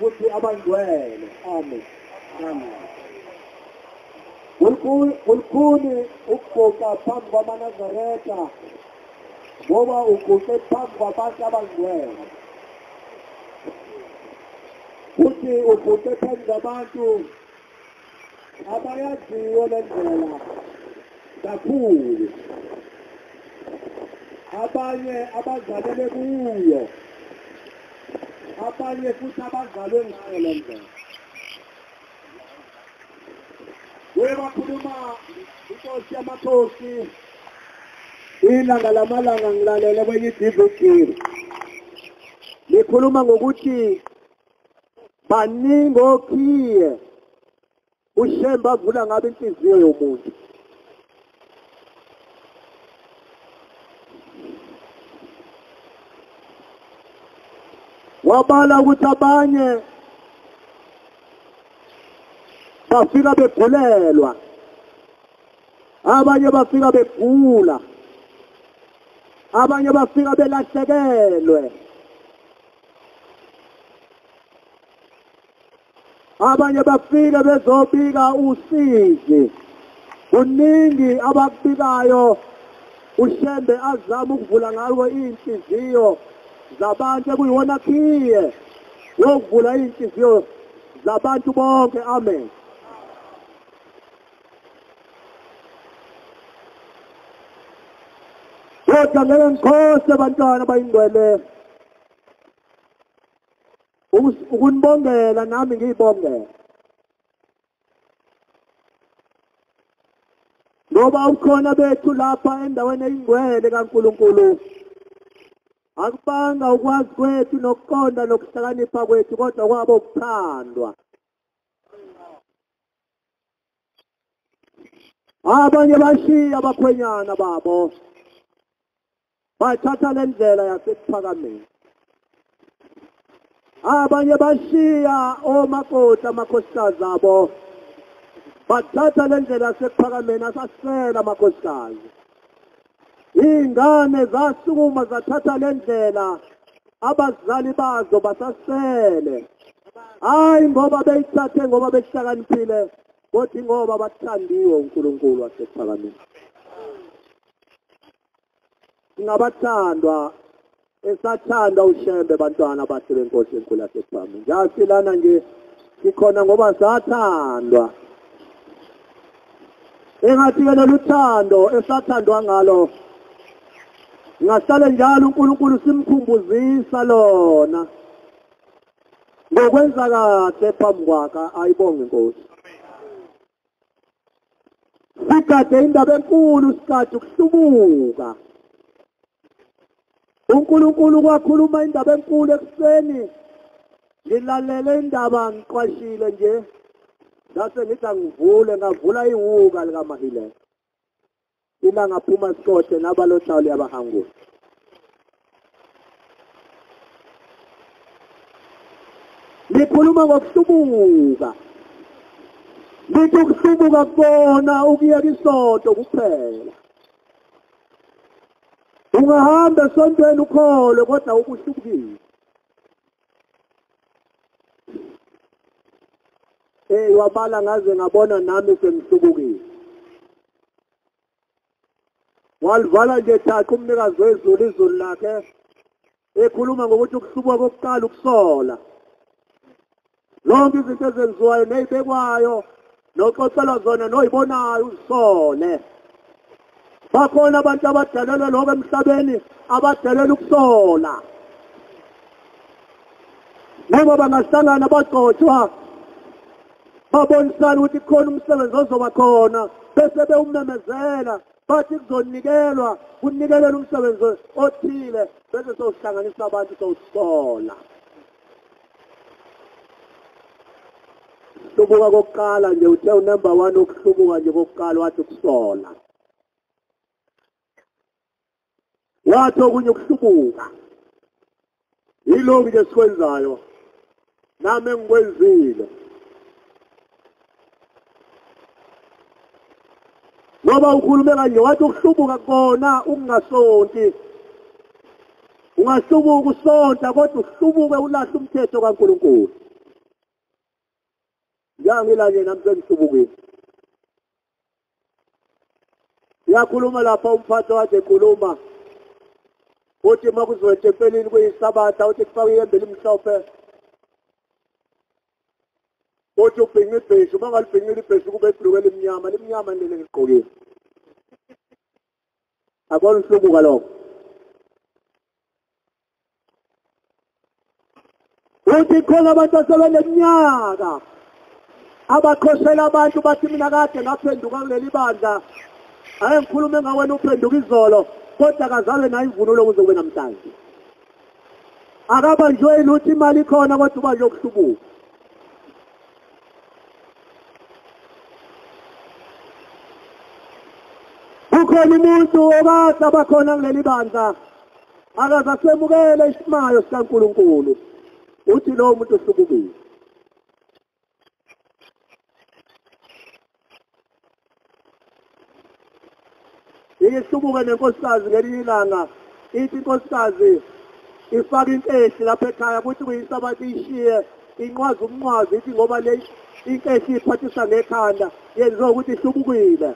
futhi abangcwele. Amen. Amen. Ukhuni ukuguqa phambi kwamaNazaretha ngoba uguqe phambi kwabantu abangcwele. Futhi uguqe phambi kwabantu abayaziyo le ndlela kakhulu. Abanye abazalele kuyo, abanye futhi abazalwe ngayo le ndlela. Webakhuluma inkosi yamakhosi ilanga lamalanga ngilalele kwenye DVD. Likhuluma ngokuthi baningi okhiye ushemba avula ngabe inhliziyo yomuntu. Wabala ukuthi abanye bafika begulelwa, abanye bafika begula, abanye bafika belahlekelwe, abanye bafika bezobika usizi. Kuningi abakubikayo ushembe azama ukuvula ngawo inhliziyo zabantu ekuyona khiye wokuvula inhliziyo zabantu bonke. Amen. Kodwa ngeke ngikhose abantwana bayingcwele ukunibongela nami ngiyibongela. Ngoba ukhona bethu lapha endaweni eyingcwele kaNkulunkulu. Akubanga ukwazi kwethu nokuqonda nokuhlakanipha kwethu, kodwa kwabo ukuthandwa. Abanye bashiya abakhwenyana babo bathatha le ndlela yasekuphakameni. Abanye bashiya omakoti amakhosikazi abo bathatha le ndlela yasekuphakameni asasela amakhosikazi. Ingane zasukuma zathatha le ndlela abazali bazo basasele. Hayi ngoba beyithathe ngoba behlakaniphile, kodwa ngoba bathandiwe uNkulunkulu wasekuphakameni. Singabathandwa esathandwa ushembe bantwana bahle benkosi enkulu yasekuphakameni. Ngiyasilana nje sikhona ngoba sathandwa. Engathi-ke lolu thando esathandwa ngalo ngahlale njalo uNkulunkulu simkhumbuzisa lona ngokwenza kahle phambi kwakhe. Ayibonge inkosi. Sikade indaba enkulu, sikade ukuhlubuka. uNkulunkulu kwakhuluma indaba enkulu ekuseni. Ngilalele indaba ngiqwashile nje. Ngase ngithi ngavula iwuka likaMahile. Ilanga phuma sikothe nabalohlawuli abahangula. Likhuluma ngokuhlubuka. Lithi ukuhlubuka kubona ukuyeka isonto kuphela. Ungahamba esontweni ukholwe kodwa ukuhlubukile. Wabala ngaze ngabona nami sengihlubukile. Walivala nje thaqo umnikazi wezulu izulu lakhe ekhuluma ngokuthi ukuhlubuka kokuqala ukusola. Lonke izinto ezenziwayo nezibekwayo noxoxelwa zona noyibonayo uzisole. Bakhona abantu abadalelwe lokho emhlabeni abadalelwe ukusola. Ngoba bangahlangana bagcotshwa babonisana ukuthi khona umsebenzi ozoba khona bese bewumemezela bathi kuzonikelwa kunikelela umsebenzi othile bese sohlanganisa abantu sokusola. Ukuhlubuka kokuqala nje uthe unumber 1 ukuhlubuka nje kokuqala wathi ukusola. Wathi okunye ukuhlubuka yilokhu nje sikwenzayo nami engikwenzile. Ngoba ukhulume kanje wathi ukuhlubuka kona ukungasonti. Ungahlubuka usonta kodwa uhlubuke ulahla umthetho kaNkulunkulu. Ngiyangila nje namhlanje sibukile. Yakhuluma lapha umphathi wakhe ekhuluma. Uthi makuzothi empeleni kuyisabatha uthi kufaka iyembe elimhlophe. Uthi ubhinqa ibheshu mangalibhinqile ibheshu kube ibhluke elimnyama leli ngiqokile. Akona usubuka lokho. Uthi khona abantu asebeneminyaka abakhoshela abantu bathi mina kade ngaphenduka kuleli bandla. Hayi ngikhulume ngawena uphenduka izolo kodwa kazalwe nayo imvunulo ukuze kube namhlanje. Akabanjweni uthi imali khona kodwa ubanje ukuhlubuka. Ukhona umuntu okade abakhona kuleli bandla akazasemukele isimayo sikaNkulunkulu. Uthi lo muntu uhlubukile. Ihlubuke nenkosikazi ngelinye ilanga. Ithi inkosikazi ifaka inkehli lapha ekhaya ukuthi kuyisabathi ishiye inqwazi umnqwazi ithi ngoba le inkehli iphathisa ngekhanda yenziwa ukuthi ihlubukile.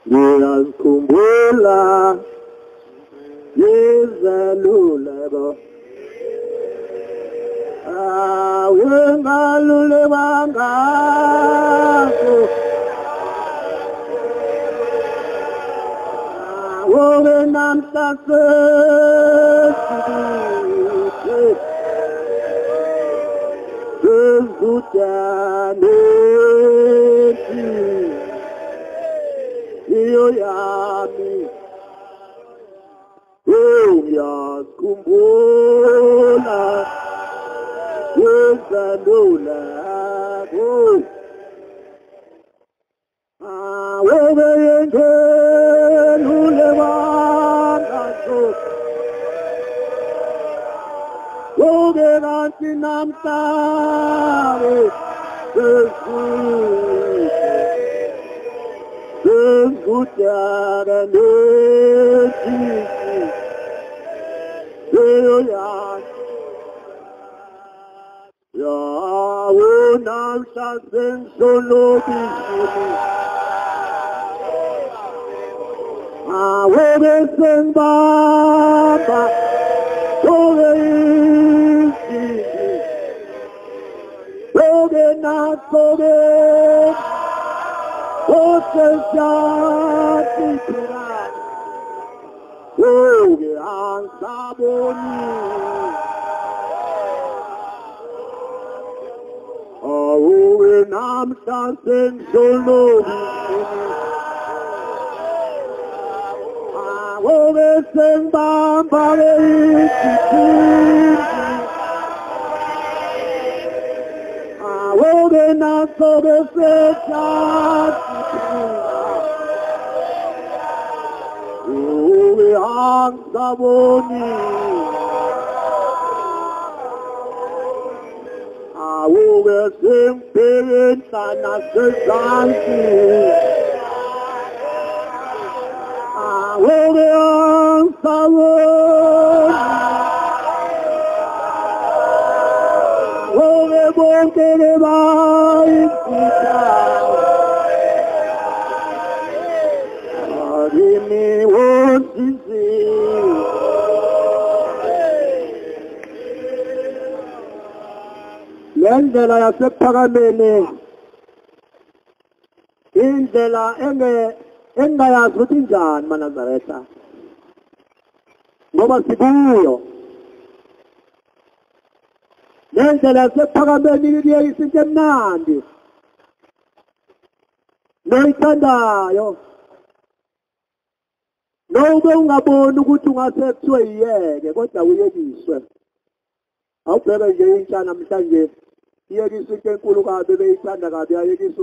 Ngiyazikhumbula izeluleko awengalulekwa ngakho woke namhlanje sezutane iyo yami ngiyazikhumbula izaluleko woke yengelulekwa ngakho woke kanti namhlanje sezutane iyo yami namhlanje ngisolobisile woke sengibamba woke izini woke nakho-ke osesiyatiphirana woke angisaboni woke namhlanje ngisolobisile woke sengibamba-ke izithunzi woke nakho-ke sesiyatiphirana woke angisaboni woke sengibheke enhlana sezansi woke angisaboni woke bonke-ke bayimfitshane akimi wonsinzile lendlela yasephakameni indlela engayazi ukuthi njani bamaNazaretha ngoba sikuyo lendlela yasephakameni iyeyisa into emnandi noyithandayo nobe ungaboni ukuthi ungase kuthiwe yiyeke kodwa uyekiswe awubheke nje intsha namhlanje iyekisa into enkulu kabi beyithanda kabi ayekisa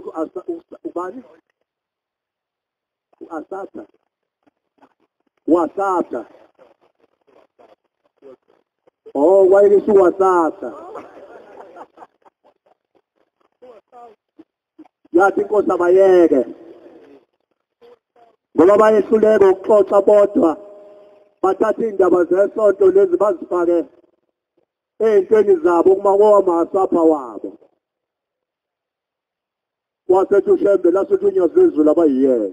ubani uAsatha wasatha wayekisa uwasatha yathi inkosi abayeke ngoba bayehluleka ukuxoxa bodwa bathatha indaba zesonto lezi bazifake ey'ntweni zabo kumamasapha wabo wasethi ushembe lasuthi unyazizulu abayiyena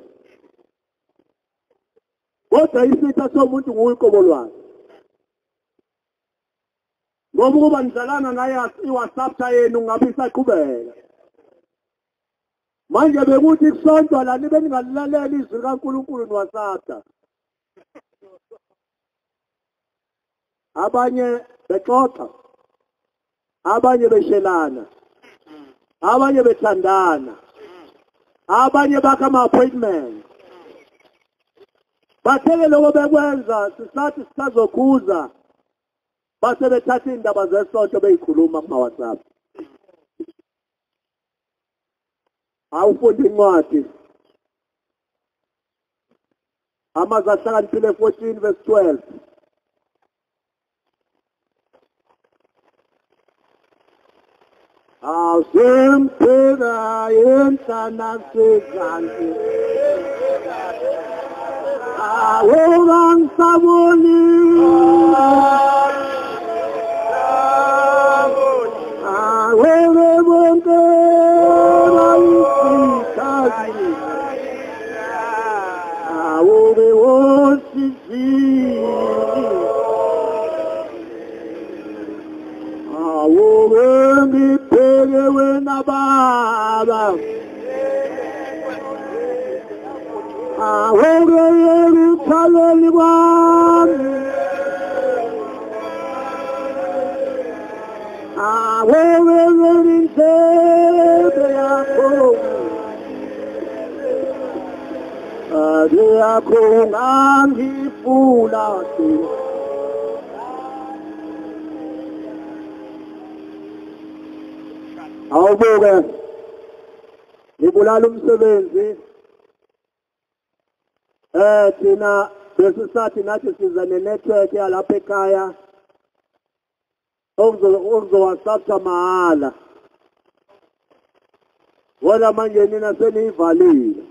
kodwa isitha somuntu nguyiqobo lwakhe ngoba ukuba nidlalana naye iwhatsapp yenu ngabe isaqhubeka manje bekuthi kusonto la nibe ningalilaleli izwi likaNkulunkulu niwhatsapp abanye bexoxa abanye beshelana abanye bethandana abanye bakha ama-appointment batheke lokho bekwenza sisathi sisazokhuza base bethatha indaba zesonto beyikhuluma kuma-WhatsApp awufunda incwadi amazwi ahlakaniphile 14 verse 12 Awusemphela yenhlana segandi awungangisaboni awebe bonke bayisithazi awube wosizini awube ngipheke wena baba awube yelithaleli kwami awube yelintshebe yakho ade yakho ngangifula awubuke ngibulala umsebenzi thina besisathi nathi siza ne-network yalapha ekhaya okuzowasapha mahala wona manje nina seniyivalile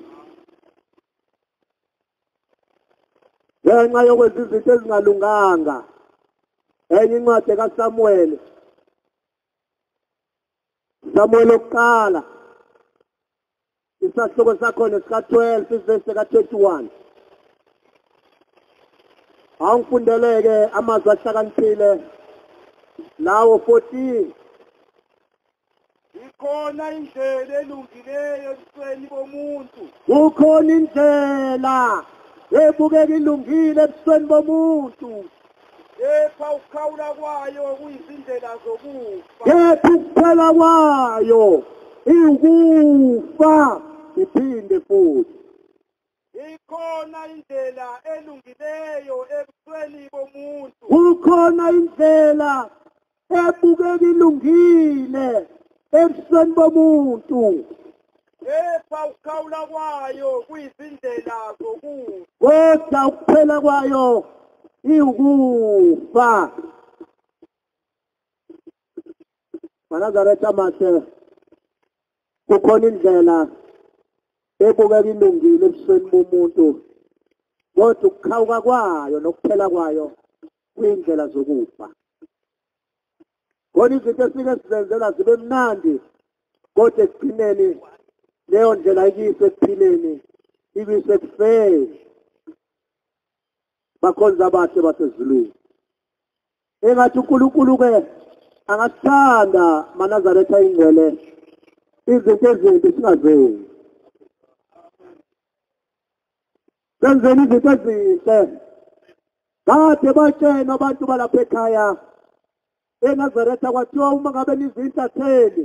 ngenxa yokwenza izinto ezingalunganga enye incwadi kaSamuel okuqala isahloko sakhona sika-12 isivesi ka-21 awungifundeleke amazwi ahlakaniphile lawo 14 ikhona indlela elungileyo ebusweni bomuntu kukhona indlela ebukeka ilungile ebusweni bomuntu kepha ukukhawula kwayo kuyizindlela zokufa kepha ukuphela kwayo ikufa iphinde futhi ikhona indlela elungileyo ebusweni bomuntu kukhona indlela ebukeka ilungile ebusweni bomuntu kepha ukukhawula kwayo kuyizindlela zokufa kodwa ukuphela kwayo ikufa bamaNazareth amahle kukhona indlela ebukeka ilungile ebusweni bomuntu kodwa ukukhawuka kwayo nokuphela kwayo kuyindlela zokufa kodwa izinto esike sizenzela zibe mnandi kodwa ekugcineni leyo ndlela ikise ekuphileni ibise ekufeni bakhonza abahle basezulwini engathi uNkulunkulu-ke angasithanda bamaNazareth ayingcwele izinto ezimbi singazenzi senzeni izinto ezinhle kade batshena abantu balapha ekhaya eNazaretha kwathiwa uma ngabe nizintatheli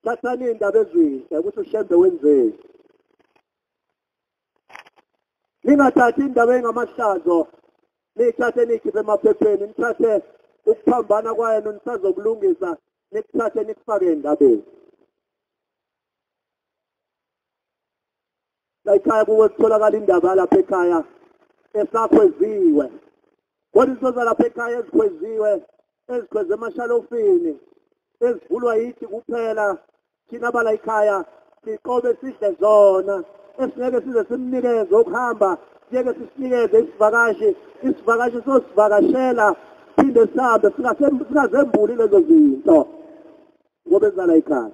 thathani iy'ndaba ezinhle ukuthi ushembe wenzeni ningathathi indaba engamahlazo niyithathe niyikhiphe emaphepheni nithathe ukuphambana kwayenu nisazokulungisa nikuthathe nikufake endabeni la ekhaya kuwe kutholakala indaba lapha ekhaya esakhweziwe kodwa izinto zalapha ekhaya ezikhweziwe ezikhweze emashalofini ezivulwa yithi kuphela thina abala ekhaya siqobe sihle zona esingeke size simnikeze ukuhamba siyeke sisinikeze isivakashi sosivakashela phinde sihambe singazembuli lezo zinto ngoba ezala ekhaya.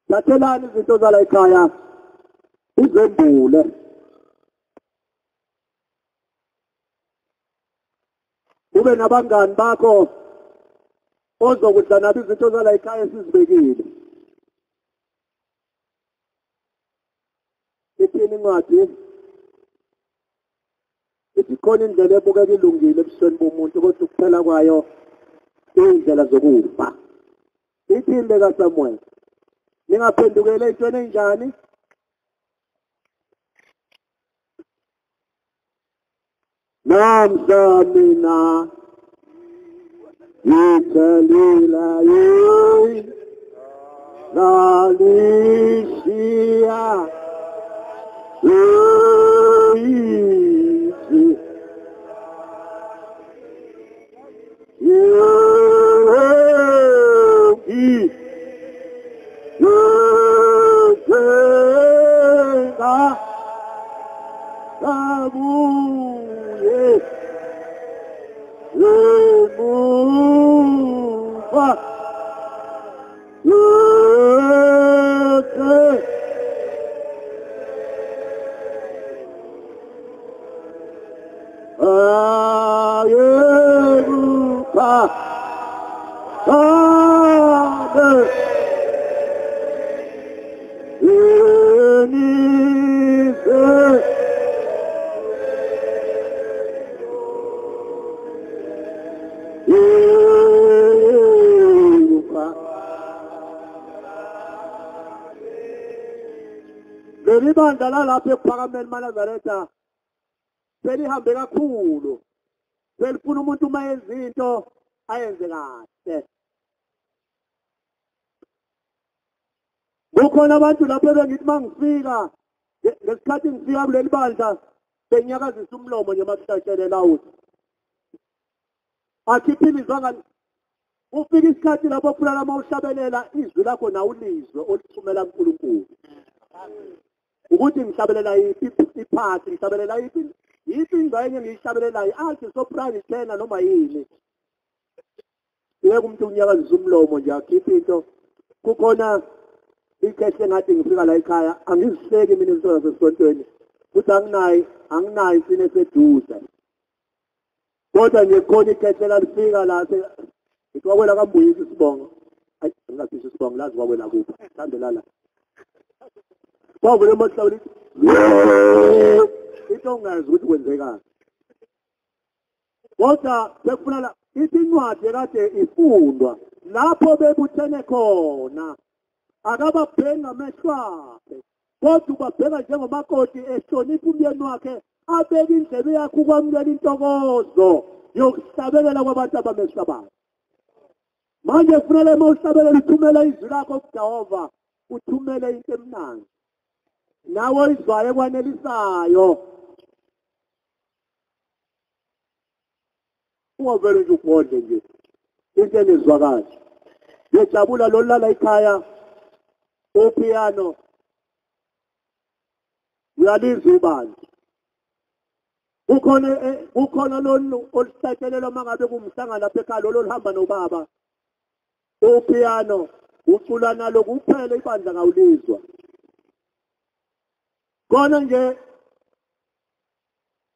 Thathelani izinto zala ekhaya izembule. Ube nabangani bakho ozokudla nabo izinto zala ekhaya esizibekile. Ithini incwadi? Ithi khona indlela ebukeka ilungile ebusweni bomuntu kodwa ukuphela kwayo indlela zokufa. Ithini kaSamuel? Ningaphendukele ey'ntweni ey'njani? Namhla mina ngithelila yini nalishiya uyisi yogi yothenga kabuye emuva yothe ayeruka ame enise Ibandla lalapha ephakameni bamaNazareth selihambe kakhulu. Selifuna umuntu uma yenza into ayenze kahle. Kukhona abantu lapho bengithi mangifika ngesikhathi ngifika kuleli bandla benyakazisa umlomo nje makuhlashelela uthi. Akhiphilizwa ufika isikhathi lapho phula mawuhlabelela izwi lakho na ulizwe olithumela uNkulunkulu. Ukuthi ngihlabelela iphathi ngihlabelela yiphi ingxenye ngiyihlabelelayo athi soprano tena noma yini. Yeke umuntu unyakazisa umlomo nje akhipha into. Kukhona ikhehle ngathi ngifika la ekhaya angiziseki mina insolo zasesontweni ukuthi anginayo isine seduze. Kodwa nje khona ikhehle lalifika la ngithi wakwela kambuyisa isibongo. Ayi ngingasisho isibongo lazi wakwela kuphi. Hambela la. Bavule amahlawuli. Into ongazi ukuthi kwenzekani. Kodwa sekufuna la incwadi kade ifundwa lapho bebuthene khona. Akababhenga amehlo kodwa ubabheka njengomakoti ehlonipha umyeni wakhe abeka indlebe yakhe ukwamukela intokozo yokuhlabelela kwabantu abamesabayo. Manje kufanele mawuhlabelela uthumela izwi lakho kuJehova uthumele into emnandi. Nawo izwayo kwanelisayo. Ungavele nje ubhodle nje. Into enezwakazi. Ngiyajabula lo lala ekhaya upiano. Uyalizwa ibandla. Ukhona lo oluhlatshelelwa mangabe kumhlangano lapha ekhaya lo lihamba nobaba. Upiano ucula nalo kuphela ibandla ngawulizwa. Khona nje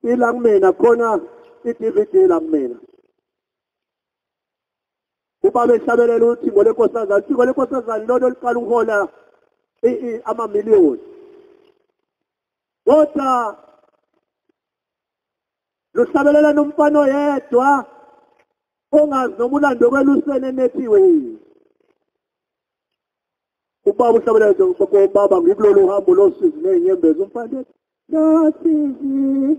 ila kumina khona i-DVD la kumina. Ubaba ehlabelela uThingo lenkosazana, uThingo lenkosazana lolo liqala ukuhola amamiliyoni. Kodwa luhlabelela nomfana oyedwa ongazi noma ulando kwelusene nethiwe yini. Ubaba uhlabelela nje baba ngikulolu uhambo losizi nezinyembezi umfana losizi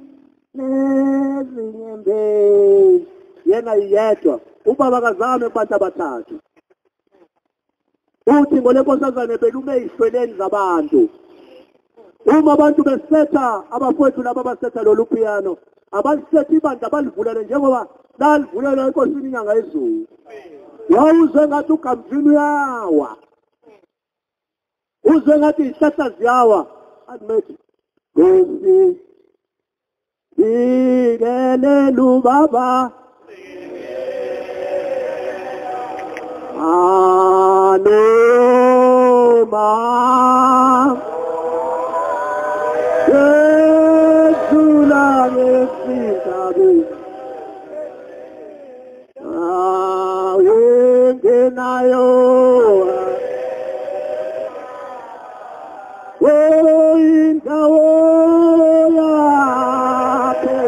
nezinyembezi yena yedwa. Ubaba kazame abantu abathathu. UThingo lenkosazana belume ihlweleni zabantu. Uma abantu besetha abafowethu laba basetha lolu piano abalisethi ibandla balivulele njengoba lalivulele enkosini inyanga yezulu. Wawuzwe ngathi uGamvini uyawa. Uzwe ngathi ihlahla ziyawa. Admit Nkosi sikelela ubaba anoma yesula ngesintabi ayengenayo indawo yakhe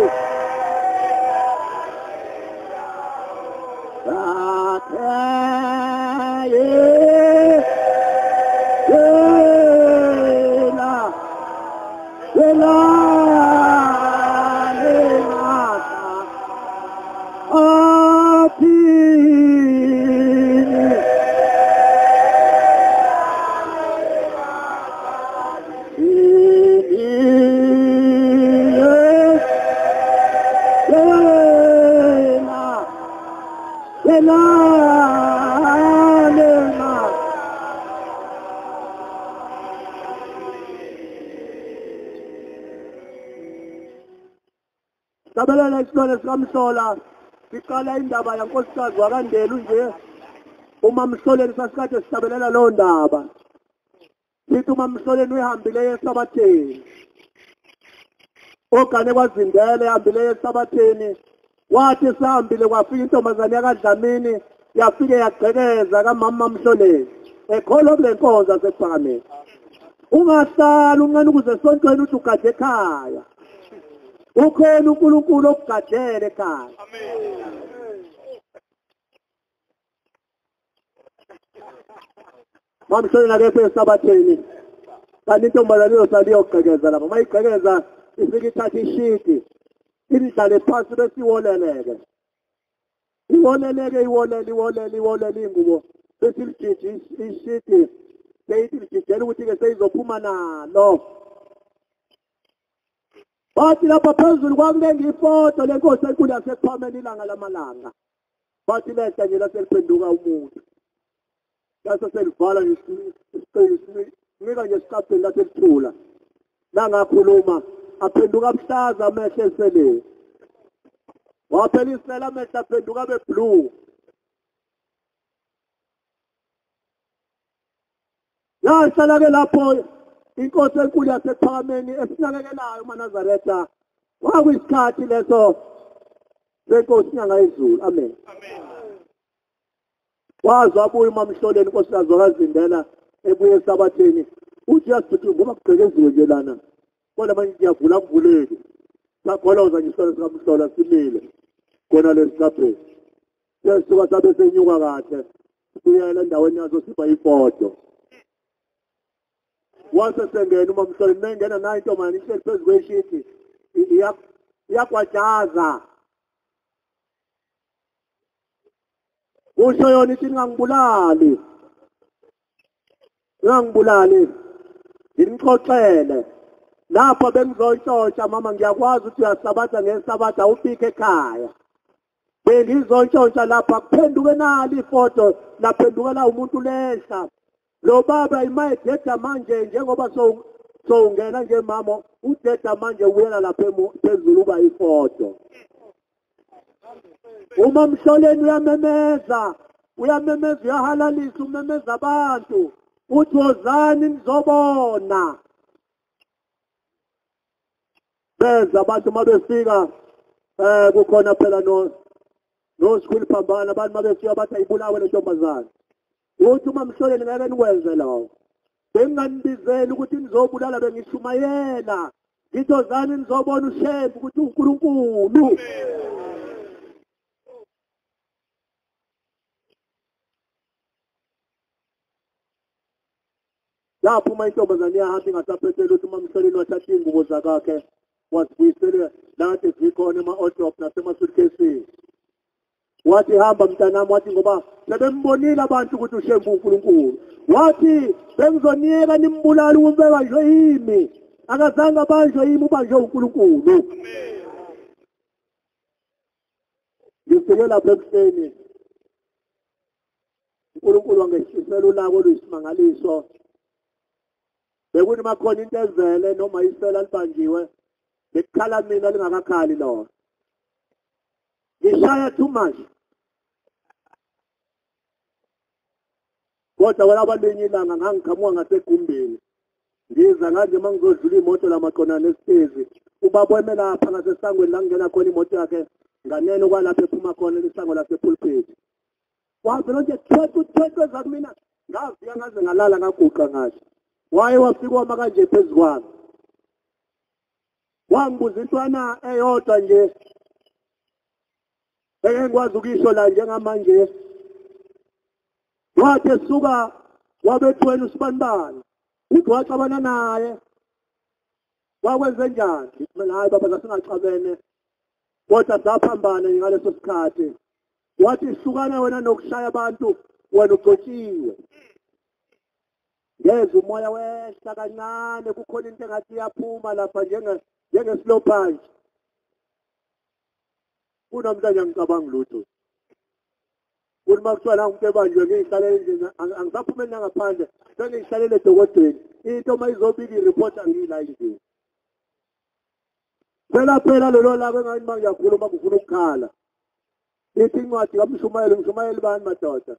Sabelela isikole sikaMhlola siqala indaba yankosikazi wakandelu nje uma Mhloleni sasikade sisabelela lo ndaba sithi uma Mhloleni uyihambile esabatheni ogane kwazindele ihambile esabatheni wathi sihambile kwafika intombazane yakadlamini yafike yagqekeza kamama Mhloleni ekholo kule nkonzo asekuphakameni ungahlali uncane ukuze sontweni uthi ugade ekhaya ukhona uNkulunkulu okugadele ekhaya. Amen. Mamhloleni akekho esabatheni. Kanti intombazane yosali yogqekeza lapha. Mayigqekeza ifike ithatha ishiti. Idlale phansi bese iwoleleke. Iwoleleke iwolele ingubo. Bese ilijiji ishiti. Leyithi lijijela ukuthi ke seyizophuma nalo. Bathi lapha phezulu kwakulenga ifoto lenkosi enkulu yasePhameni ilanga lamalanga. Bathi lehla nje laseliphenduka umuntu. Laso selivala nje nika nje isiqapheli laselithula. Nangakhuluma aphenduka mhlaza amehlo eseleni. Waphelisela amehlo aphenduka abe blue. Yahlala ke lapho inkosi enkulu yasePhameni esinakekelayo bamaNazareth kwakuyisikhathi leso senkosi inyanga yezulu. Amen. Amen. Wazi wabuya uMamhloleni inkosikazi wakazindela ebuye esabatheni uthi yasithi ngoba kugqekeziwe nje lana kodwa manje ngiyavula kuvuleki sakholoza nje isona sikaMhlola simile khona lesiqapheli sisuka sabe senyuka kahle sibuyela endaweni yaso siba ifoto. Wase sengena uMamhloleni mengena nayo intombazane ihleli phezu kweshiti iyagwajaza usho yona ithi ngangibulali ngixoxele lapho bengizontshotsha mama ngiyakwazi ukuthi uyasabatha ngesabatha awufike ekhaya bengizontshotsha lapha kuphenduke nali ifoto laphendukela umuntu lehla lo baba imayededa manje njengoba ungena nje mama udeda manje uyela lapha phezulu uba ifoto. Uma Mhloleni uyamemeza uyahalalisa umemeza abantu uthi wozani nizobona beza abantu mabefika kukhona phela no school phambana abantu mabefika bathi ayibulawe le ntombazane uthi uma Mhloleni ngeke nikwenze lawo benginganibizeli ukuthi nizobulala bengishumayela ngithi wozani nizobona ushempu ukuthi uNkulunkulu. Lapho uma intombazane yahamba ingasaphethele ukuthi uMamhloleni wathatha ingubo zakhe wazibuyisele lathi zikhona ema-odrop nasema-suitcasini. Wathi hamba mntanami wathi ngoba sebembonile abantu ukuthi ushempu uNkulunkulu. Wathi bengizoniyeka nimbulali umbeka nje yimi. Akazange abanjwe yimi ubanjwe uNkulunkulu. Ngifike lapha ekuseni. uNkulunkulu wangeshisela ulaka oluyisimangaliso. bekuni makhona into evele noma isela libanjiwe bekukhala mina lingakakhali lo ngishaya too much kodwa wena abalinye ilanga ngangikhamuka ngasegumbini ngiza nganje mangizodlula imoto lamaqonana esitezi ubaba weme lapha ngasesangweni la ngena khona imoto yakhe nganene kwalapha ephuma khona isango lasepulpit wavela nje thwethu zakumina ngafika ngaze ngalala ngaguqa ngathi waye wafika wama kanje phezu kwami wangibuza intwana eyodwa nje engikwazi ukisho la njengamanje wathi esuka wabethweni usibanibani uthi waxabana naye wakwenze njani mina hayi baba sasingacabene kodwa saphambana ngaleso sikhathi wathi hlukana wena nokushaya abantu wena ugotshiwe ngeze umoya wehla kancane kukhona into engathi iyaphuma lapha njenge slow punch kunamhlanje ngicabanga lutho uma kuthiwa la umuntu ebanjwe ngiyihlalele nje angisaphumeli nangaphandle sengiyihlalele edokodweni into uma izobika ireport angiyila nje phela lolo labo engani mangiyakhuluma ngifuna ukukhala ithi incwadi kaMshumayeli bani madoda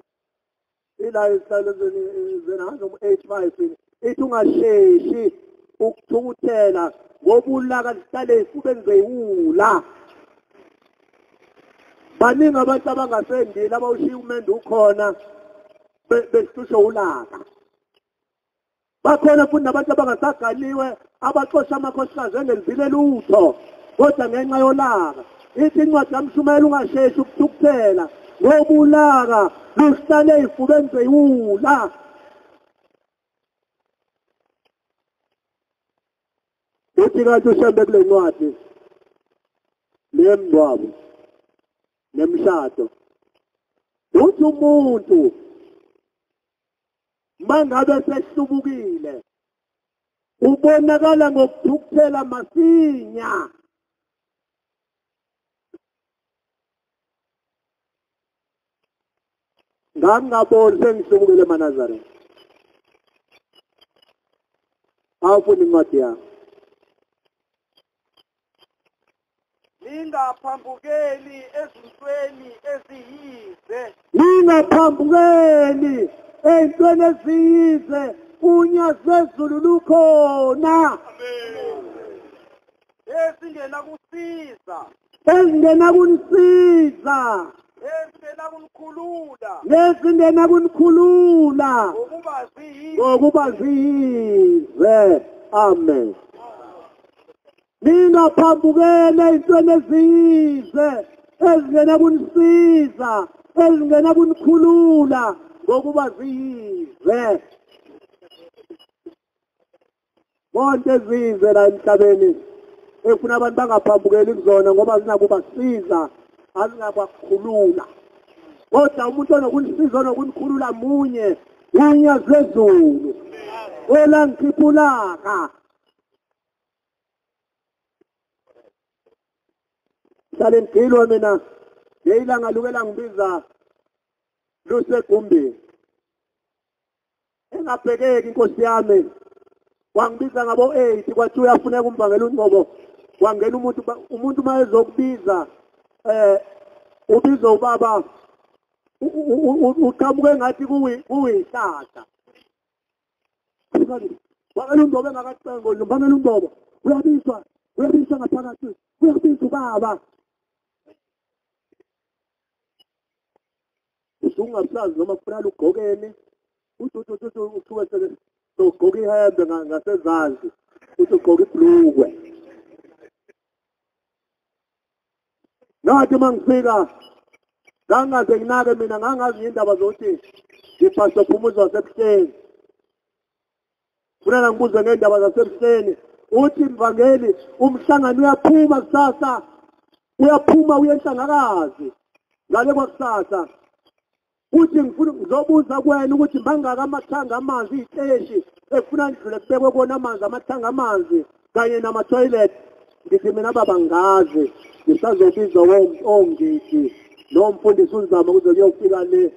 ila isihlalo zenazo 85 ithi ungasheshi ukuthukuthela ngoba ulaka lihlale ifubeni zeyiwula baningi abantu abangasendile abawushiya umende ukhona besihlusho ulaka bakhona futhi nabantu abangasagaliwe abaxosha amakhosikazi engelivile lutho kodwa ngenxa yolaka ithi incwadi kaMshumayeli ungasheshi ukuthukuthela ngoba ulaka luhlale ifubeni zeyiwula uthi kanti ushembe kule ncwadi lemngcwabo nemshado uthi umuntu mangabe sehlubukile ubonakala ngokuthukuthela masinya ngangaboni sengihlubukile bamaNazareth awufuni incwadi yakho ningaphambukeli ezintweni eziyize ningaphambukeli ezintweni eziyize unyazo lwezulu lukhona ezingena kusiza ezingena kunisiza ezingena kunikhulula nezingena kunikhulula ngokuba ziyize amen ningaphambukele ezintweni eziyize ezingena kunisiza ezingena kunikhulula ngokuba ziyize bonke eziyize la emhlabeni efuna abantu bangaphambukeli kuzona ngoba zinakuba siza azingabakhulula kodwa umuntu onokunisiza onokunikhulula munye unyazo lwezulu olangikhiphulaka Sale ngilwa mina ngeyilanga lukela ngibiza lusegumbini engabhekeki inkosi yami wangibiza ngabo 8 kwathi uyafuneka uMvangeli Ngcobo wangena umuntu mayezokubiza ubiza ubaba uqhamuke ngathi kuyihlahla Mvangeli Ngcobo engakacengo Mvangeli Ngcobo uyabizwa ngaphakathi uyabiza ubaba ungasazi noma kufanele ugqokeni uthi uthuke sele ugqoka ihembe ngasezansi uthi ugqoka ibhlukwe nathi mangifika ngangaze nginake mina ngangazi indaba zokuthi ngipastor Phumuzo wasebuhleni kufanele ngibuze ngendaba zasebuhleni uthi Mvangeli umhlangano uyaphuma kusasa uyaphuma uyenhlangakazi ngale kwakusasa uthi ngifuna ngizobuza kuwena ukuthi mangaka amathanga amanzi iteshi efuna ndlule kubekwe kona amanzi amathanga amanzi kanye nama toilet ngithi mina baba ngazi ngisazobiza ongiki lo mfundisi uzama ukuze kuyofika le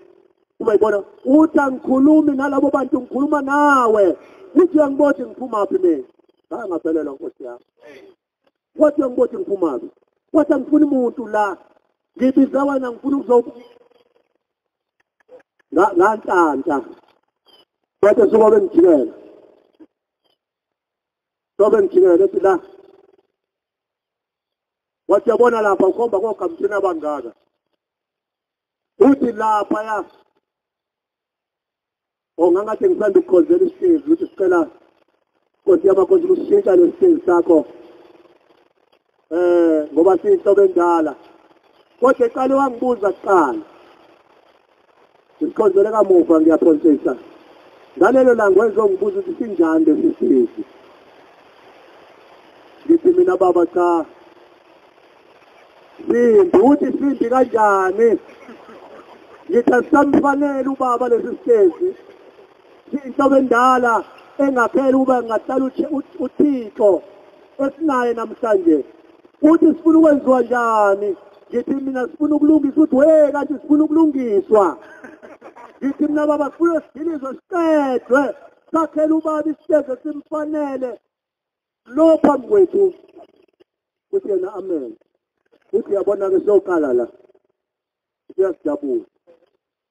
Ubayibona uthi angikhulumi nalabo bantu ngikhuluma nawe. Uthi uyangibona ngiphuma phi mina? Hayi ngaphelela Nkosi yami. Wathi uyangibona ngiphuma phi? Wathi angifuni umuntu la. Ngibiza wena ngifuna ukuzoba nganhlanhla. Wathi suka bengijikela. Sobe ngijikela ethi la. Wathi yabona lapha ukhomba kogamthini abangaka. Uthi lapha ya. Ongangathi ngisanda ukukhozela isizwe ukuthi sicela Nkosi yamakhosi kushintsha lesizwe sakho. Ngoba siyinhlobo endala. Kodwa eqale wangibuza kuqala. Ngikhozele kamuva ngiyaphonsisa. Ngalelo langa wezongibuza ukuthi sinjani lesizwe. Ngithi mina baba cha. Uthi simbi kanjani? Ngithi asamfanele ubaba lesizwe. Inhlobo endala engaphela ube ngahlala uThixo esinaye namhlanje. Uthi sifuna ukwenziwa njani? Ngithi mina sifuna ukulungisa ukuthi kanti sifuna ukulungiswa. Ngithi mina baba sifuna isidilizo siqedwe. Sakhela ubaba isiteze simfanele. Lo phambi kwethu. Uthi yena amen. Uthi yabona ke soqala la. Siyasijabula.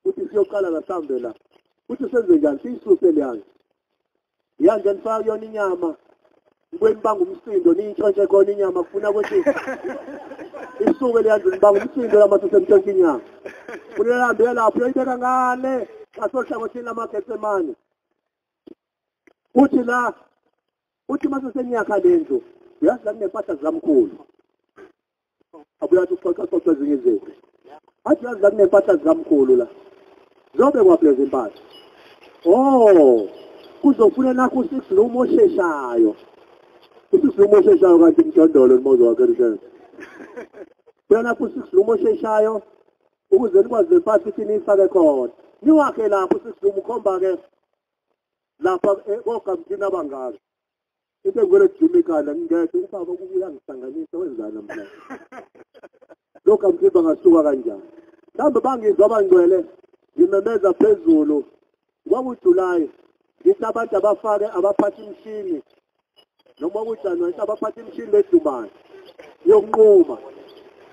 Uthi siyoqala la sambe la. Uthi senze njani siyisuse leyani. Yanje nifaka yona inyama. Ngibanga umsindo niyitshontshe khona inyama kufuna ukuthi isuke leyanje nibanga umsindo lamathu semtshontshe inyama. Kunelambe lapho uyayibeka ngale. Asohlangothini lamagetsemane. Uthi la. Uthi mase senyakha lendlu. Uyazi la kunempahla zikaMkhulu. Abuya uxoxa ezinye izinto. Athi yazi la kunempahla zikaMkhulu la. Zobe kwaphela impahla. Kuzofuna nakho usisilumo osheshayo. Usisilumo osheshayo kanti umjondolo nomozo wakhe rishe. Kuya nakho usisilumo osheshayo ukuze nikwazi impahla ukuthi nifake khona. Niwakhe lapho usisilumo ukhomba ke lapha kogamthini abangaka. Into ngwele jumikana ngeke ubaba ukuya ngihlanganisa wenzana namhlanje. Lokho amthiba ngasuka kanjani. Mhlawumbe bangizwa abangcwele ngimemeza phezulu. KwakuJulayi ngithi abantu abafake abaphatha imishini noma kuJanuwari abaphatha imishini bedumane yokunquma.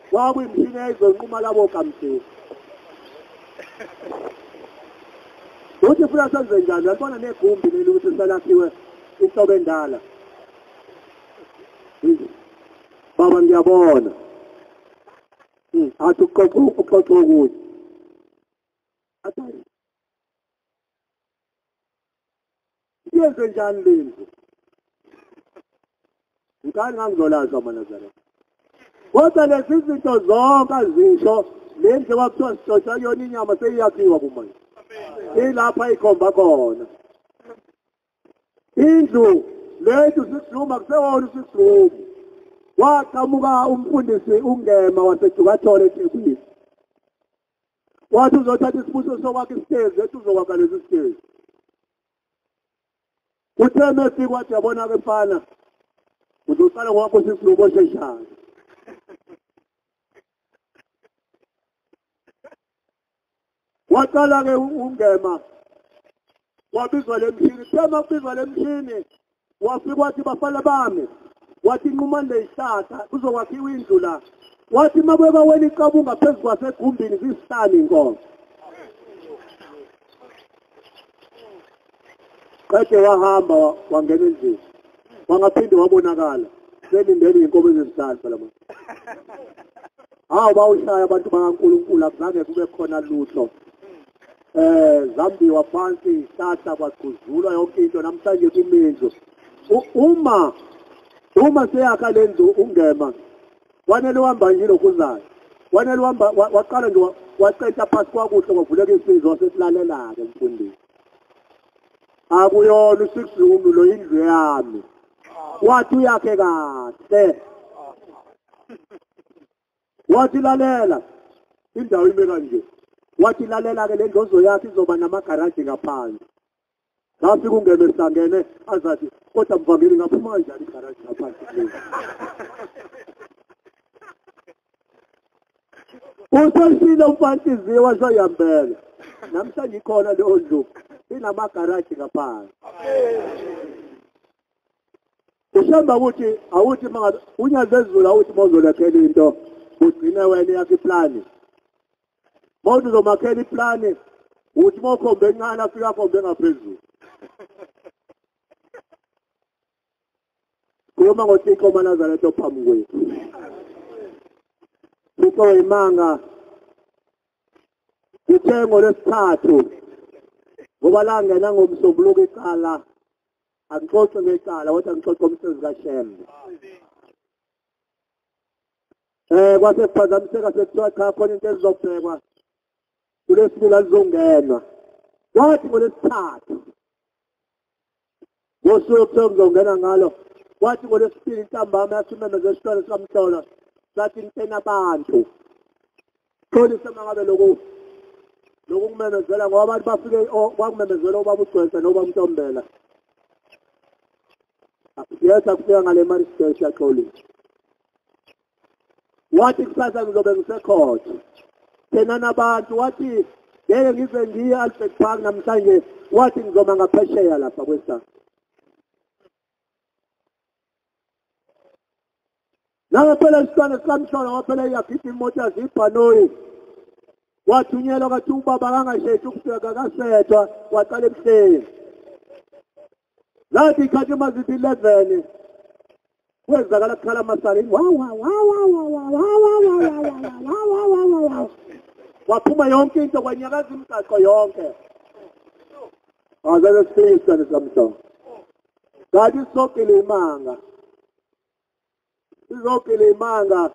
Kwakuyimishini eyayizonquma labo kamthini. Uthi funa senze njani? Yabona negumbi leli ukuthi selakhiwe inhlobo endala. Baba ngiyabona. Athi uxoxa ukuthi. Athi yenze njani lendlu? Ngani ngangizolaza bamaNazareth. Kodwa lezi zinto zonke azisho lendlu wakuthiwa sixoxa yona inyama seyiyakhiwa kumanje. Ilapha ikhomba khona. Indlu lethu sisiluma kusewona sisiluma. Waqhamuka umfundisi uNgema waseJukathole eThekwini. Wathi uzothatha isibuso sokwakha isitezi ethi uzokwakha lesi sitezi. Uthe mefika wathi yabona ke mfana uzoqala ngokwakho sisiluma osheshayo. Waqala ke uNgema wabizwa lemshini. Thema kubizwa lemshini. Wafika wathi bafana bami. Wathi inqumane leyihlahla kuzokwakhiwa indlu la. Wathi mabeka wena iqabu ngaphezulu kwasegumbini zisihlanu inkomo. Qede wahamba wangena endlini. Wangaphinde wabonakala. Selindele inkomo ezisihlanu lapha. Bawushaya abantu bakaNkulunkulu akuzange kube khona lutho. Zambiwa phansi isihlahla kwaqhuzulwa yonke into namhlanje kumindlu. Uma seyakha lendlu uNgema wanele uhamba nje lokuzayo. Wanele uhamba waqala nje waqeda phansi kwakuhle kwavuleka isizwe wasesilalela ke mfundisi. Akuyona uSixumu lo indlu yami. Wathi uyakhe kahle. Wathi lalela indawo ime kanje. Wathi lalela ke lendlozo yakhe izoba namagaraji ngaphansi. Ngafika uNgema esangene azathi kodwa Mvangeli ngaphuma kanjani igaraji ngaphansi. Usesile umfantiziwe wasayambela. namhlanje ikhona leyo ndlu inamagaraji ngaphansi. Ushamba ukuthi awuthi manga unyazezulu awuthi mawuzolekhela into ugcine wena yakhe iplani. Mawuthi uzomakhela iplani uthi mawukhombe encane afika khombe ngaphezulu. Kukhuluma ngoThixo bamaNazareth ophambi kwethu. Thixo imanga uthengo lesithathu ngoba la ngena ngomsombuluko icala angixoxe ngecala kodwa ngixoxe umsebenzi kaShem. Kwase kuphazamiseka sekuthiwa cha khona into ezizobhekwa kulesibili alizongenwa. Wathi ngolesithathu ngosuku kuzongena ngalo wathi ngolesibili intambama yasimemeza esitolo sikamhlolo sathi ngitena abantu xolisa mangabe lokhu kumemezela ngoba abantu bafike kwakumemezela ubaba uGcwele nobaba uNtombela. Yesa kufika ngale mali stage yaxolisa. Wathi kusasa ngizobe ngisekhotha tena nabantu wathi ngeke ngize ngiye Albert Park namhlanje wathi ngizoma ngaphesheya lapha kwesa. Nawe phela isitwana sikamhlolo waphela iyakhipha imoto yazibhanoyi. Wathunyelwa kathi ubaba kangashethi ukufika kasethwa waqala ebuhleni. Lathi ikhathi mazithi 11 kwezakala kukhala amasali waphuma yonke into kwanyakaza imigaqo yonke. Azabe sifisa nesamhlolo. Kanti sokile imanga. Sizokile imanga.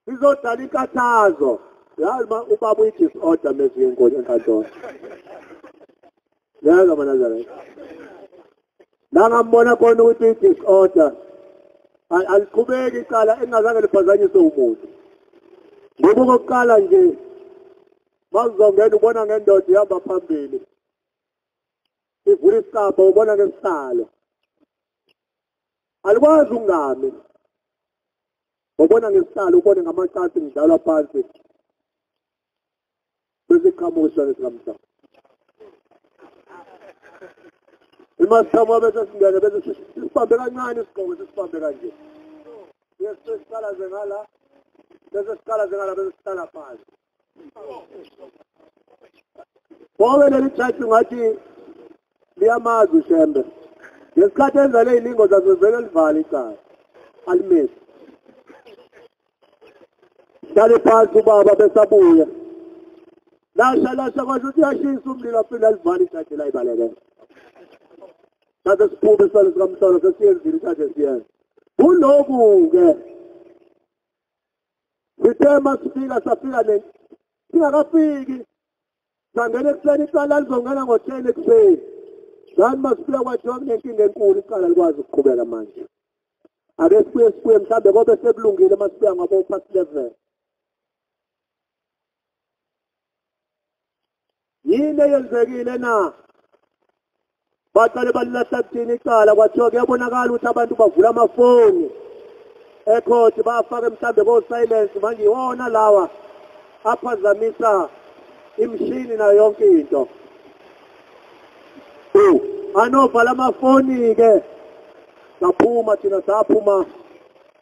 Sizodala inkathazo. Yazi ubaba uyi-disorder mezi yenkosi enkantolo. Yazi bamaNazareth. Ngambona khona ukuthi uyi-disorder. Aliqhubeki icala engazange liphazanyise umuntu. Ngoba okokuqala nje mawuzongena ubona ngendoda ihamba phambili. Ivula isikapa ubona ngesihlalo. Alikwazi ungami. Ubona ngesihlalo ubone ngamacasi ngidlalwa phansi. Besiqhamushwa lesamhla. Imasithamo bese singene bese sibambe kancane isigqoko sisibambe kanje. Yesiqala zengala. Bese siqala zengala bese sihlala phansi. Ngoba leli chathi ngathi liyamazi uShembe. Ngesikhathi enza le iningo zasezele livale icala. Alimesi. Dale phansi ubaba besabuya. Lasha kwathi uthi yashisa umlilo afika alivale icala la ibaleke. Sathi siphume isalo sikamhlolo sesiyenzile icala siyenza. Kuloko-ke sithema safika le singakafiki sangena ekuseni icala lizongena ngo-10 ekuseni. Ngani masifika kwathiwa kunenkinga enkulu icala likwazi ukuqhubeka manje. Ake sibuye mhlambe ngoba sekulungile masifika ngabo past 11. Yini eyenzekile na? Baqale balilahla kuthini icala kwathiwa kuyabonakala ukuthi abantu bavula amafoni. Ekhothi bafaka mhlambe ko-silence manje iwona lawa aphazamisa imishini nayo yonke into. Anovala amafoni-ke saphuma thina saphuma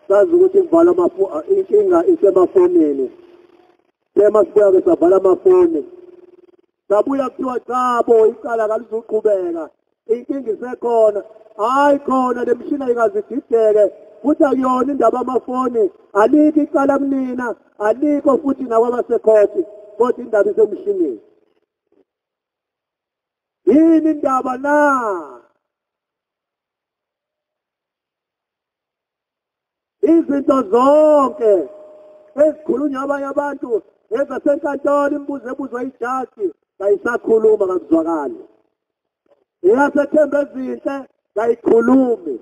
sazi ukuthi kuvala amafoni inkinga isemafonini. Sema sibuya-ke savala amafoni. Sabuya kuthiwa chabo icala kalizuqhubeka. Inkinga isekhona. Hayi khona le mishini ayingazidideke. Futhi akuyona indaba amafoni. Alikho icala kunina. Alikho futhi nakwabasekhothi. Kodwa indaba isemshinini. Yini indaba na? Izinto zonke ezikhulunywa abanye abantu ezasenkantolo imibuzo ebuzwa ijaji kayisakhuluma kakuzwakali. Iyasethemba ezinhle kayikhulumi.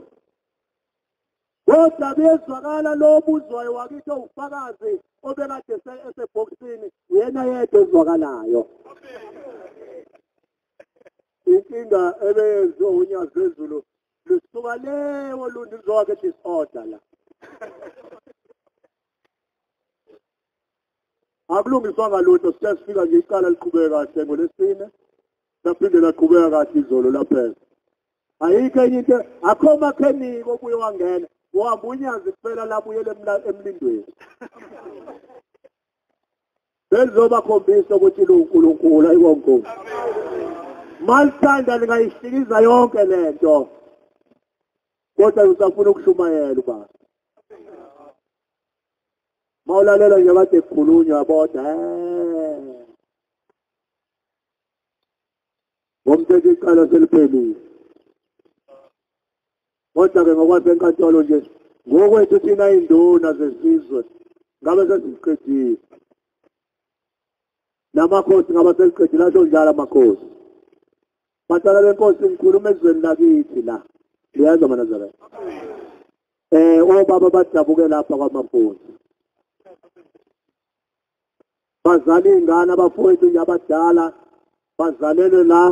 Kodwa bezwakala lo buzwayo wakithi ufakazi obekade esebhokisini yena yedwa ezwakalayo. Inkinga ebeyenziwa unyazi wezulu lisuka leyo lundi lizowake disorder la. akulungiswanga lutho siyafika nje iqala liqhubeka kahle ngolesine saphinde laqhubeka kahle izolo laphela ayikho enye into akho makheniko obuye wangena uhamba unyazi kuphela labuyele emlindweni bezobakhombisa ukuthi uNkulunkulu ayiwonkulu malithanda lingayihlikiza yonke lento kodwa usafuna ukushumayela baba mawulalela nje kade kukhulunywa bodwa ngomthetho iqala seliphelile kodwa ke ngokwasenkantolo nje ngokwethu thina induna zesizwe ngabe sesiqedile namakhosi ngabe seliqedile lasho njalo amakhosi batala benkosi ngikhuluma ezweni lakithi la liyazi bamaNazareth obaba badabuke lapha kwamaphosi bazali ingane abafowethu nje abadala bazalele la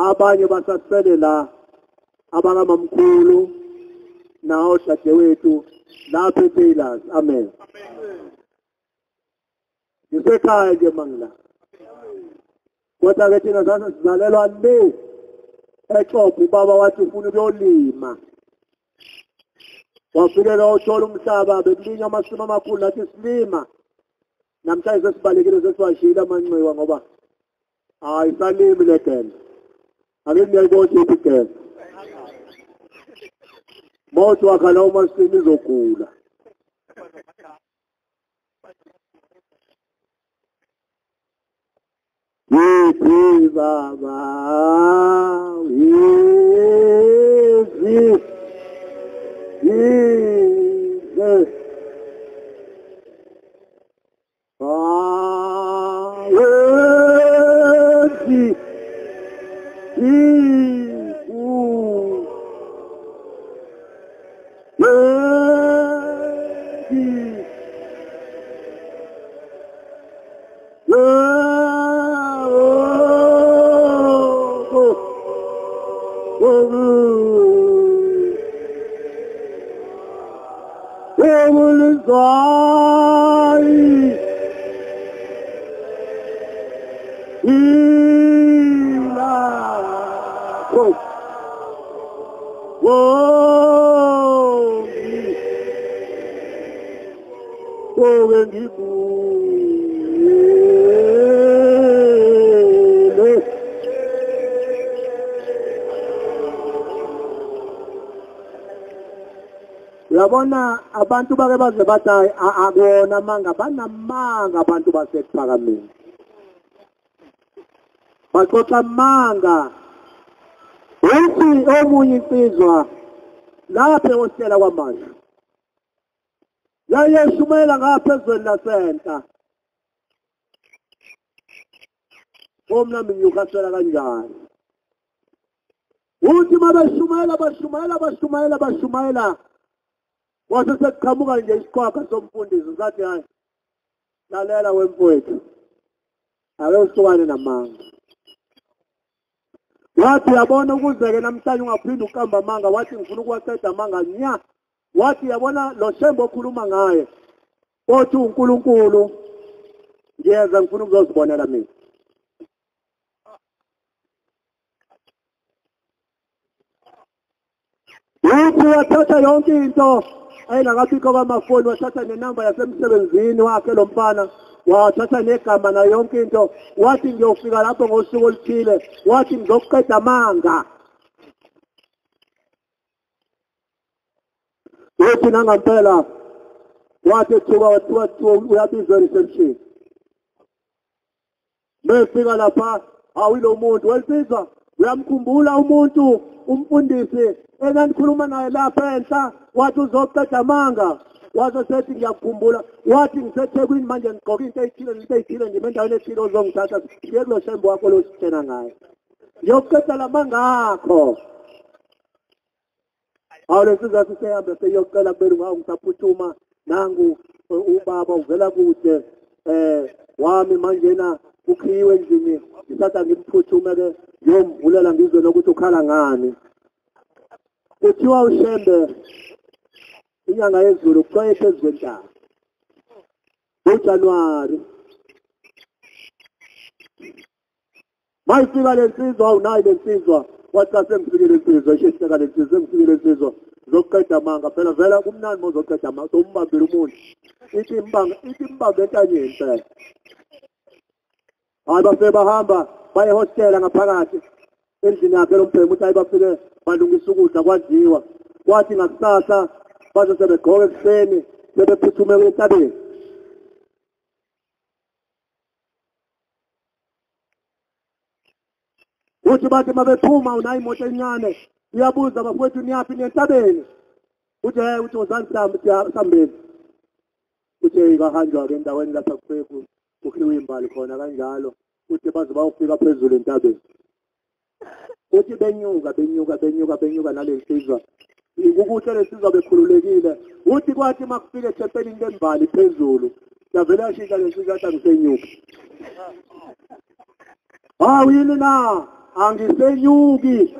abanye basasele la abangamamkhulu nawo dadewethu lapha eTaylors amen ngisekhaya nje mangila kodwa ke thina sasa sizalelwa le eCobo ubaba wathi ufuna ukuyolima wafikela uthola umhlaba bekulinywa amasimu amakhulu nathi silima namhlanje sesibalekile sesiwashila amanxiwa ngoba ayisalimi le genda ake ngiyayibona ukuthi genda moto wakhala umasimu izogula Yithi baba yithi yithi Yabona abantu bake baze bathi akona manga banamanga abantu basekuphakameni baxoxa manga uthi omunye insizwa lapha ehostela kwamanje yayeshumayela ngaphezulu lasenta omna minyukasela kanjani uthi mabashumayela wase sekuqhamuka nje isiqhwaga somfundisi sathi hayi lalela wemfowethu ake usukane namanga wathi yabona ukuzeke namhlanje ungaphindi uqamba amanga wathi ngifuna ukuwaqeda amanga nya wathi yabona lo shembo okhuluma ngaye othi uNkulunkulu ngiyeza ngifuna ukuzozibonela mina uthi wathatha yonke into ayinakabikho kwamafoni wathatha nenamba yasemsebenzini wakhe lo mfana wathatha negama na yonke into wathi ngiyofika lapho ngosuku oluthile wathi ngizokuqeda amanga uthi nangampela wathi ethuka wathiwa uyabizwa reception befika lapha awilo muntu welibizwa uyamkhumbula umuntu umfundisi enanikhuluma naye lapha enhla wathi uzoqeda amanga wathi sethi ngiyakukhumbula wathi ngiseThekwini manje ngigqoka into eyithile nje endaweni ethile ozongithatha siye kulo shembo wakho lositshena ngaye ngiyokuqeda lamanga akho awulesizathu sisehambe seyocela kubeli ngawo ngisaphuthuma nangu ubaba uvela kude wami manjena ukhiwe endlini ngisatha ngimphuthume ke ngiyomvulela ngizwe nokuthi ukhala ngani kuthiwa ushembe inyanga yezulu kuxwayeke ezwentaba uJanuwari mayifika lensizwa awunayi lensizwa wathi asengifikile lensizwa ishehleka lensizwa sengifikile lensizwa zokuqeda amanga phela vela kumnandi mozoqeda amanga sombambile umuntu ithi mbambe entanyeni phela hayi bafike bahamba baye hostela ngaphakathi endlini yakhe lombhemu ukuthi hayi bafike balungisa ukudla kwadliwa kwathi ngakusasa baze sebegqoka ekuseni sebephuthume entabeni uthi bathi mabephuma unayo imoto encane uyabuza bafowethu niyaphi nentabeni uthi uthi uzani sihambeni uthi kahanjwa ke endaweni lapha kufeku kukhiwe imbali khona kanjalo uthi baze bayofika phezulu entabeni uthi benyuka nalensizwa ukuhle lesizwa bekhululekile uthi kwathi makufike ethempelini lembali phezulu yavele yashintsha lensizwa athi angisenyuka hawu yini na angisenyuki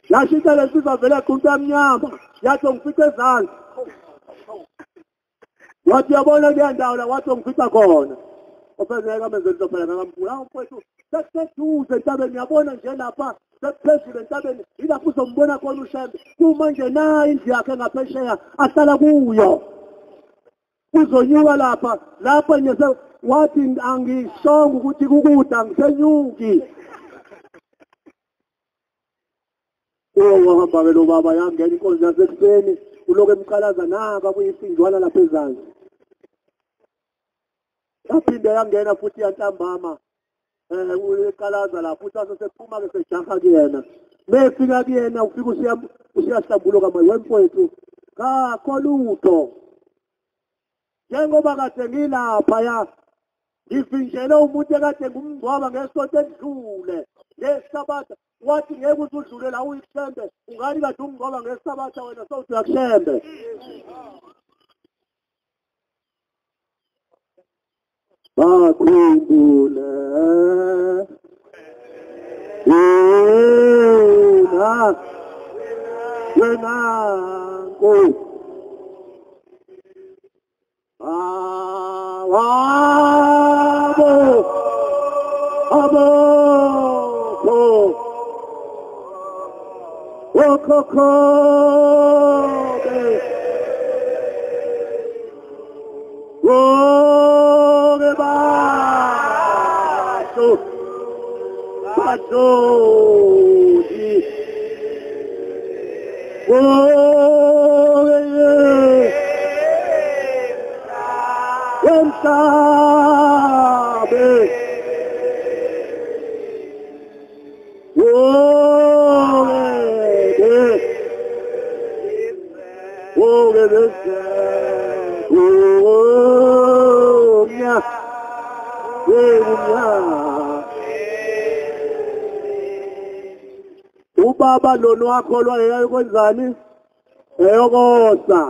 yashintsha lensizwa vele yaqunta emnyama yathi ngifice ezansi wathi yabona kuya ndawo la wathi ngifica khona ofezeka menzelo phela ngamkhulu hawu mfowethu seduze entabeni yabona nje lapha sephezulu entabeni ilapho uzombona khona ushembe kuma nje nayo indlu yakhe ngaphesheya ahlala kuyo uzonyuka lapha nje wathi angishonga ukuthi kukude angisenyuki wahamba ke lo baba yangena inkonzo yasekuseni uloke emqalaza naka kuyisinjwana lapha ezansi yaphinde yangena futhi yantambama uyiqalaza lapho futhi asesephuma ke sejaha kuyena mefika kuyena ufika usiyahlambuluka manje wemfowethu kakho lutho njengoba kade ngilapha ya ngivinjele umuntu ekade ngumngcwaba ngesonto edlule ngesabatha wathi ngeke usudlule la uyithembe ungani kade umngcwaba ngesabatha wena sowuthi uyakushembe bakhumbule wena Nkosi ubaba lona wakholwa eyayikwenzani eyokosa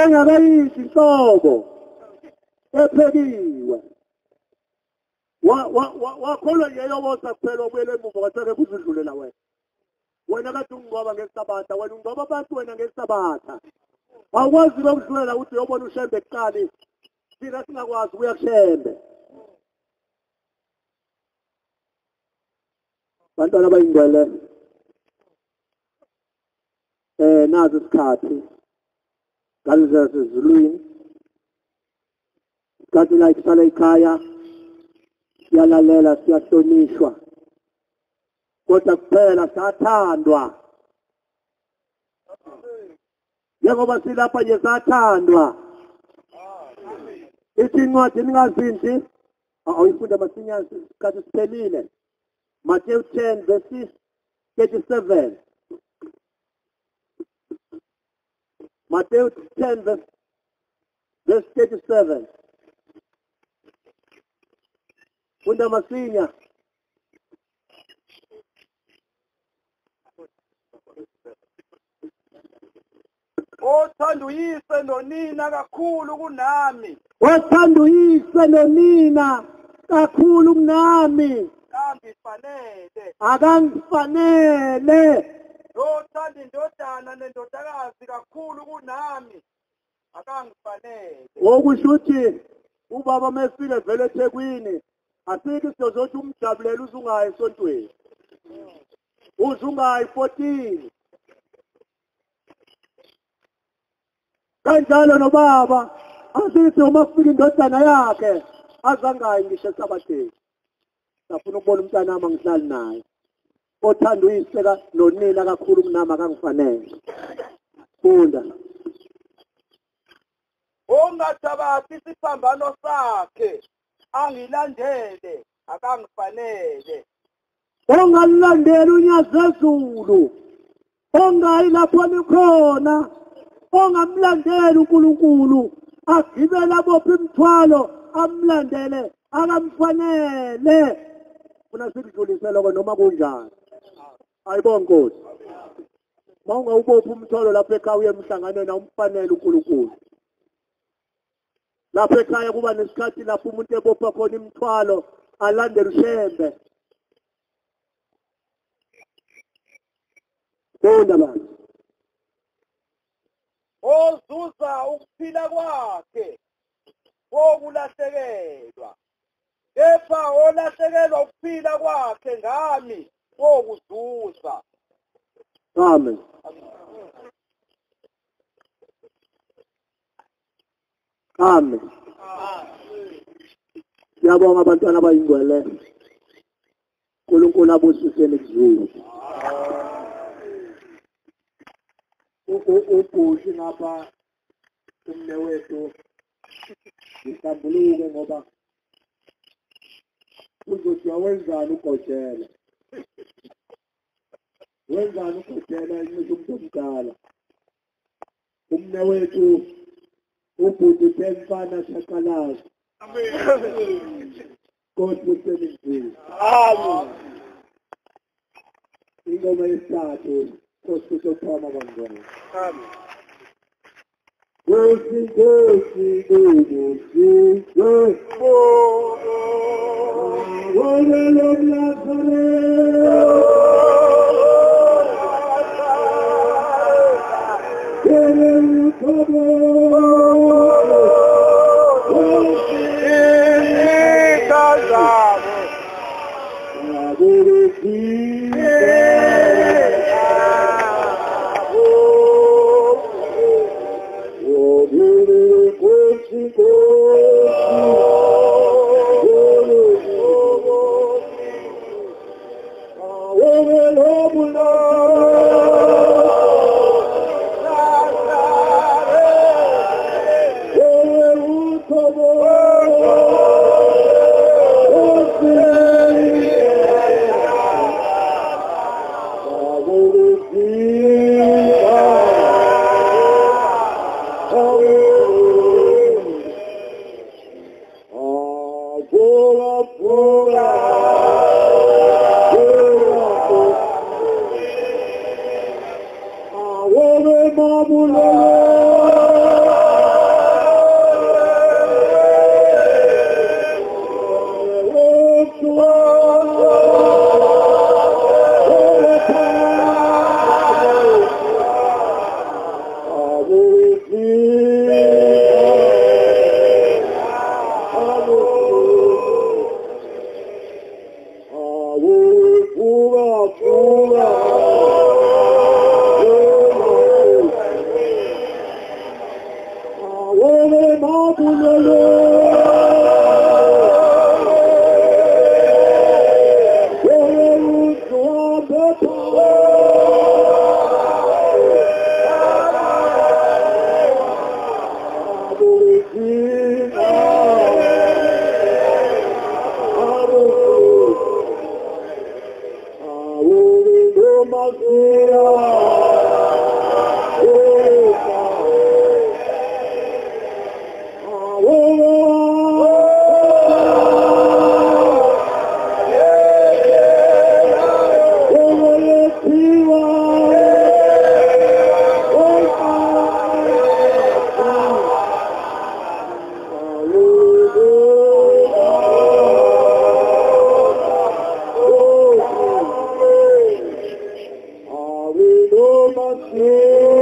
engakayithi inhlobo ephekiwe wakholwa ngeyokosa kuphela obuyele emuva kwatheke kuzidlulela wena kade ungcwaba ngesabatha wena ungcwaba abantu wena ngesabatha awukwazi lokudlulela ukuthi uyobona ushembe ekuqali thina singakwazi ukuya kushembe bantwana bayingcwele nazi isikhathi ngalizezulwini isikhathi la sihlala ekhaya siyalalela siyahlonishwa kodwa kuphela sathandwa njengoba silapha nje sathandwa ithi incwadi ningazinzi awuyifunda masinyane isikhathi siphelile Matthew 10 verse 37 Matthew 10 verse 37 funda masinya othanda uyise nonina kakhulu kunami othanda uyise nonina kakhulu kunami akangifanele othanda indodana nendodakazi kakhulu kunami akangifanele okusho ukuthi ubaba mesifile vele eThekwini Asike sizothi umjabulela uzungayi esontweni. Uzungayi 14. Kanjalo nobaba asithi uma kufika indodana yakhe azangayi ngisho esabatheni. Ngafuna ukubona umntana wami ngihlali naye. Othanda uyiseka nonina kakhulu kunami akangifanele. Funda. Ongathabathi isiphambano sakhe angilandele akangifanele. Ongalilandela unyazezulu. Ongayi lapho nikhona. Ongamlandela uNkulunkulu. Agibela bophi imithwalo amlandele akamfanele. Funa sikudlulise lokho noma kunjani. Ayibonge Nkosi. Mawungawubophi umthwalo lapha ekhaya uye emhlanganweni awumfanele uNkulunkulu. Lapha ekhaya kuba nesikhathi lapho umuntu ebopha khona imithwalo alandele ushembe. Funda bani. Ozuza ukuphila kwakhe wokulahlekelwa. Kepha olahlekelwa ukuphila kwakhe ngami wokuzuza. Amen. Amen. Siyabonga abantwana abayingcwele. uNkulunkulu abusiseni kuzulu. Ubhushi ngapha umne wethu ngihlambuluke ngoba uzothi wenzani ugojela. Wenzani ugojela inyuza umuntu omdala. Umne wethu ubhuti temfana shakalazi. Amen. God buseni kuzulu. Amen. Ingoma yesithathu Nkosi sophama bangcwele. Amen. Nkosi Nkosi Nkosi Mvangeli bamaNazareth. Amen.